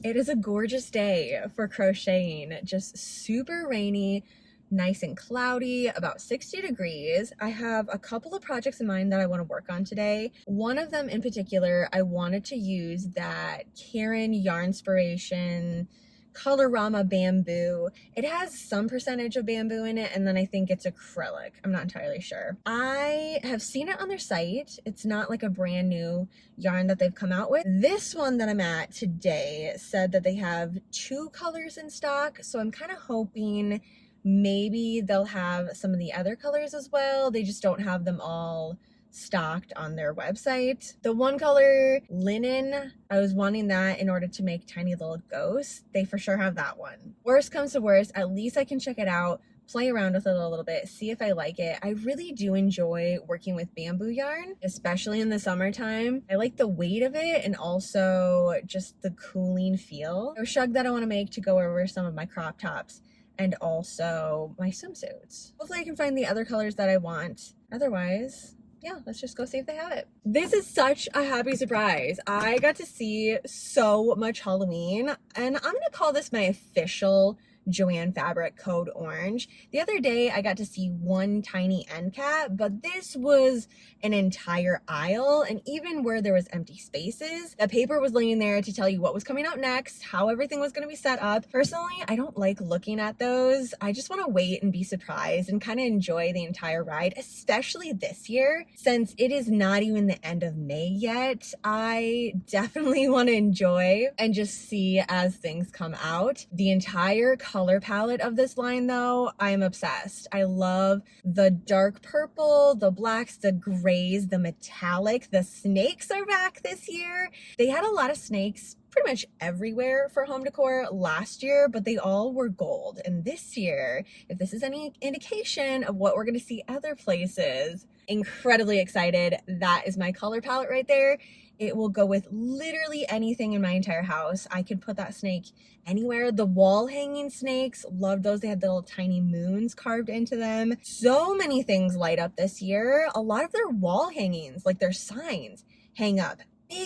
It is a gorgeous day for crocheting, just super rainy, nice and cloudy, about 60 degrees. I have a couple of projects in mind that I want to work on today. One of them in particular, I wanted to use that Karen Yarnspiration Colorama bamboo. It has some percentage of bamboo in it, and then I think it's acrylic. I'm not entirely sure. I have seen it on their site. It's not like a brand new yarn that they've come out with. This one that I'm at today said that they have 2 colors in stock, so I'm kind of hoping maybe they'll have some of the other colors as well. They just don't have them all stocked on their website. The one color linen, I was wanting that in order to make tiny little ghosts. They for sure have that one. Worst comes to worst, at least I can check it out, play around with it a little bit, see if I like it. I really do enjoy working with bamboo yarn, especially in the summertime. I like the weight of it and also just the cooling feel. A shrug that I want to make to go over some of my crop tops and also my swimsuits. Hopefully I can find the other colors that I want. Otherwise, yeah, let's just go see if they have it. This is such a happy surprise. I got to see so much Halloween, and I'm gonna call this my official Joann fabric code orange. The other day I got to see one tiny end cap, but this was an entire aisle, and even where there was empty spaces, the paper was laying there to tell you what was coming out next, how everything was going to be set up. Personally, I don't like looking at those. I just want to wait and be surprised and kind of enjoy the entire ride, especially this year since it is not even the end of May yet. I definitely want to enjoy and just see as things come out. The entire color palette of this line though, I am obsessed. I love the dark purple, the blacks, the grays, the metallic. The snakes are back this year. They had a lot of snakes pretty much everywhere for home decor last year, but they all were gold. And this year, if this is any indication of what we're going to see other places, incredibly excited. That is my color palette right there. It will go with literally anything in my entire house. I could put that snake anywhere. The wall hanging snakes, love those. They had the little tiny moons carved into them. So many things light up this year. A lot of their wall hangings, like their signs, hang up.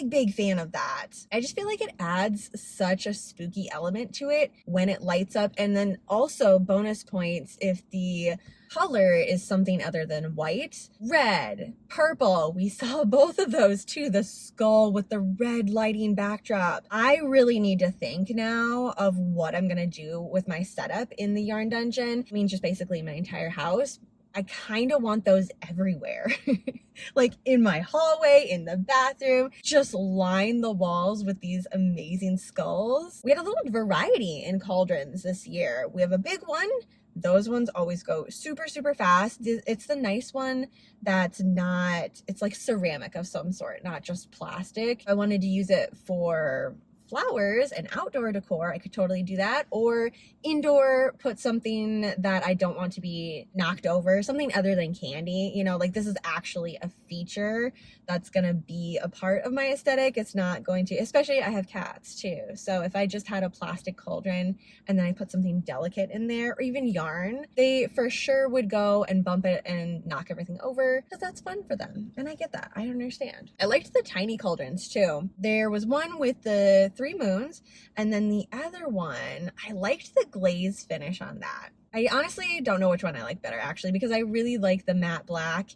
Big fan of that. I just feel like it adds such a spooky element to it when it lights up. And then also bonus points if the color is something other than white. Red, purple, we saw both of those too. The skull with the red lighting backdrop. I really need to think now of what I'm gonna do with my setup in the yarn dungeon. I mean, just basically my entire house. I kind of want those everywhere. Like in my hallway, in the bathroom, just line the walls with these amazing skulls. We had a little variety in cauldrons this year. We have a big one. Those ones always go super fast. It's the nice one that's not, it's like ceramic of some sort, not just plastic. I wanted to use it for flowers and outdoor decor, I could totally do that. Or indoor, put something that I don't want to be knocked over, something other than candy. You know, like this is actually a feature that's gonna be a part of my aesthetic. It's not going to, especially I have cats too. So if I just had a plastic cauldron and then I put something delicate in there or even yarn, they for sure would go and bump it and knock everything over because that's fun for them. And I get that, I understand. I liked the tiny cauldrons too. There was one with the 3 moons, and then the other one, I liked the glaze finish on that. I honestly don't know which one I like better actually, because I really like the matte black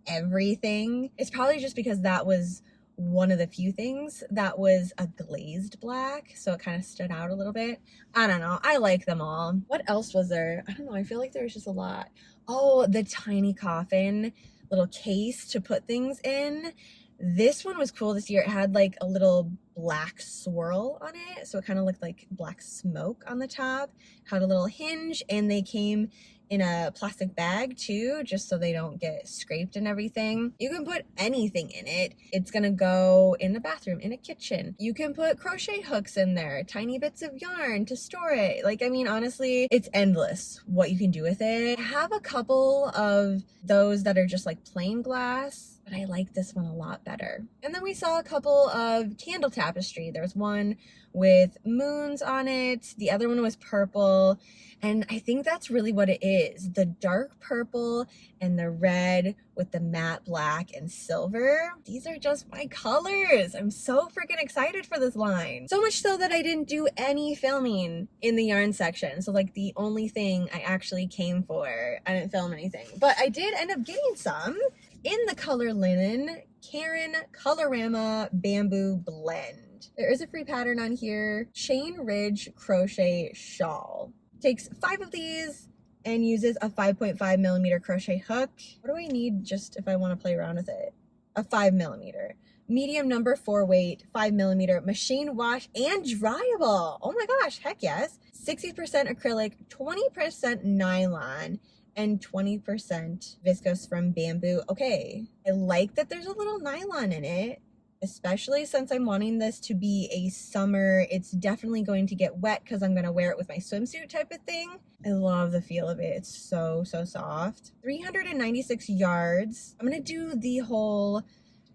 everything. It's probably just because that was one of the few things that was a glazed black, so it kind of stood out a little bit. I don't know, I like them all. What else was there? I don't know, I feel like there was just a lot. Oh, the tiny coffin little case to put things in. This one was cool this year. It had like a little black swirl on it, so it kind of looked like black smoke on the top. Had a little hinge, and they came in a plastic bag too, just so they don't get scraped and everything. You can put anything in it. It's gonna go in the bathroom, in a kitchen. You can put crochet hooks in there, tiny bits of yarn to store it. Like, I mean, honestly, it's endless what you can do with it. I have a couple of those that are just like plain glass but I like this one a lot better. And then we saw a couple of candle tapestry. There's one with moons on it, the other one was purple, and I think that's really what it is. The dark purple and the red with the matte black and silver. These are just my colors. I'm so freaking excited for this line. So much so that I didn't do any filming in the yarn section. So like the only thing I actually came for, I didn't film anything, but I did end up getting some in the color linen Karen Colorama Bamboo Blend. There is a free pattern on here, Chain Ridge Crochet Shawl. Takes 5 of these and uses a 5.5 millimeter crochet hook. What do I need just if I want to play around with it? A 5 millimeter. Medium number 4 weight, 5 millimeter, machine wash and dryable. Oh my gosh, heck yes. 60% acrylic, 20% nylon, and 20% viscose from bamboo. Okay, I like that there's a little nylon in it, especially since I'm wanting this to be a summer. It's definitely going to get wet because I'm going to wear it with my swimsuit type of thing. I love the feel of it. It's so soft. 396 yards. I'm going to do the whole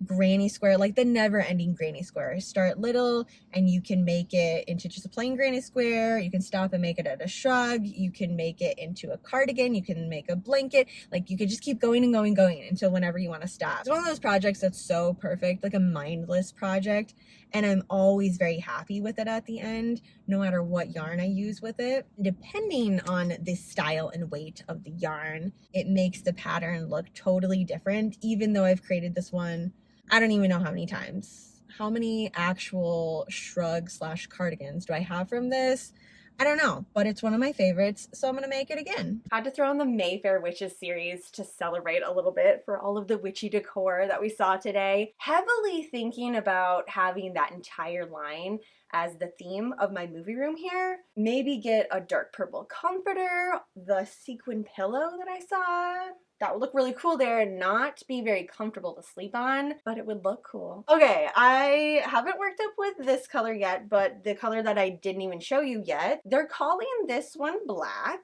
granny square, like the never-ending granny square. Start little and you can make it into just a plain granny square. You can stop and make it at a shrug. You can make it into a cardigan. You can make a blanket. Like you could just keep going and going until whenever you want to stop. It's one of those projects that's so perfect, like a mindless project, and I'm always very happy with it at the end, no matter what yarn I use with it. Depending on the style and weight of the yarn, it makes the pattern look totally different. Even though I've created this one, I don't even know how many times. How many actual shrug / cardigans do I have from this? I don't know, but it's one of my favorites, so I'm gonna make it again. Had to throw in the Mayfair Witches series to celebrate a little bit for all of the witchy decor that we saw today. Heavily thinking about having that entire line as the theme of my movie room here. Maybe get a dark purple comforter, the sequin pillow that I saw. That would look really cool there, not be very comfortable to sleep on, but it would look cool. Okay, I haven't worked up with this color yet, but the color that I didn't even show you yet, they're calling this one black,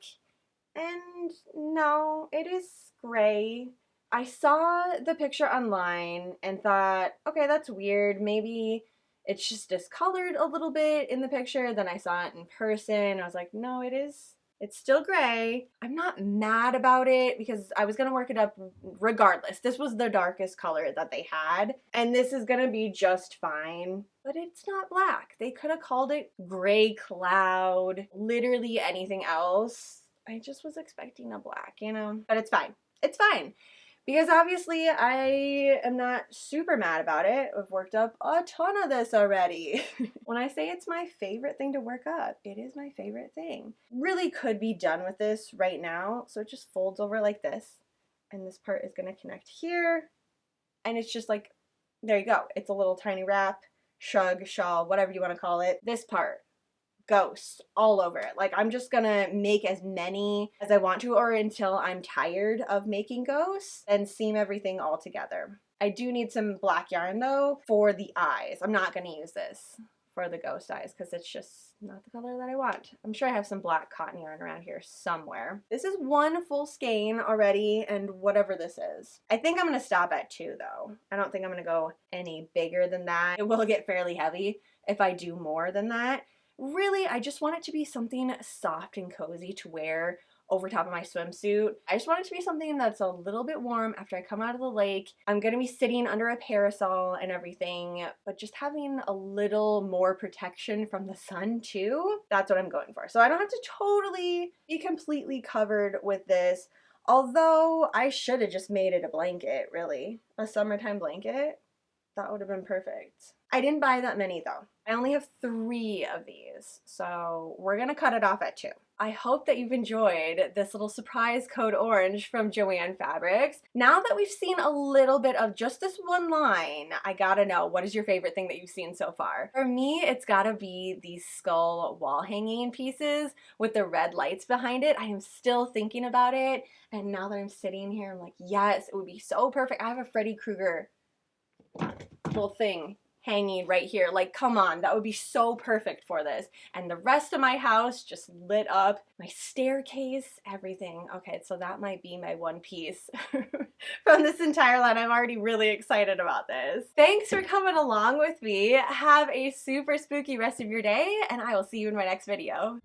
and no, it is gray. I saw the picture online and thought, okay, that's weird. Maybe it's just discolored a little bit in the picture. Then I saw it in person. I was like, no, it's still gray. I'm not mad about it because I was gonna work it up regardless. This was the darkest color that they had, and this is gonna be just fine. But it's not black. They could have called it gray cloud, literally anything else. I just was expecting a black, you know? But it's fine. It's fine. Because obviously I am not super mad about it. I've worked up a ton of this already. When I say it's my favorite thing to work up, it is my favorite thing. Really could be done with this right now. So it just folds over like this. And this part is going to connect here. And it's just like, there you go. It's a little tiny wrap, shrug, shawl, whatever you want to call it. This part. Ghost all over it. Like I'm just gonna make as many as I want to, or until I'm tired of making ghosts, and seam everything all together. I do need some black yarn though for the eyes. I'm not gonna use this for the ghost eyes because it's just not the color that I want. I'm sure I have some black cotton yarn around here somewhere. This is one full skein already, and whatever this is. I think I'm gonna stop at 2 though. I don't think I'm gonna go any bigger than that. It will get fairly heavy if I do more than that. Really, I just want it to be something soft and cozy to wear over top of my swimsuit. I just want it to be something that's a little bit warm after I come out of the lake. I'm gonna be sitting under a parasol and everything, but just having a little more protection from the sun too. That's what I'm going for. So I don't have to totally be completely covered with this, although I should have just made it a blanket, really. A summertime blanket. That would have been perfect. I didn't buy that many though. I only have 3 of these, so we're gonna cut it off at 2. I hope that you've enjoyed this little surprise code orange from Joann Fabrics. Now that we've seen a little bit of just this one line, I gotta know, what is your favorite thing that you've seen so far? For me, it's gotta be these skull wall hanging pieces with the red lights behind it. I am still thinking about it, and now that I'm sitting here, I'm like, yes, it would be so perfect. I have a Freddy Krueger little thing hanging right here. Like, come on, that would be so perfect for this. And the rest of my house just lit up. My staircase, everything. Okay, so that might be my one piece from this entire line. I'm already really excited about this. Thanks for coming along with me. Have a super spooky rest of your day, and I will see you in my next video.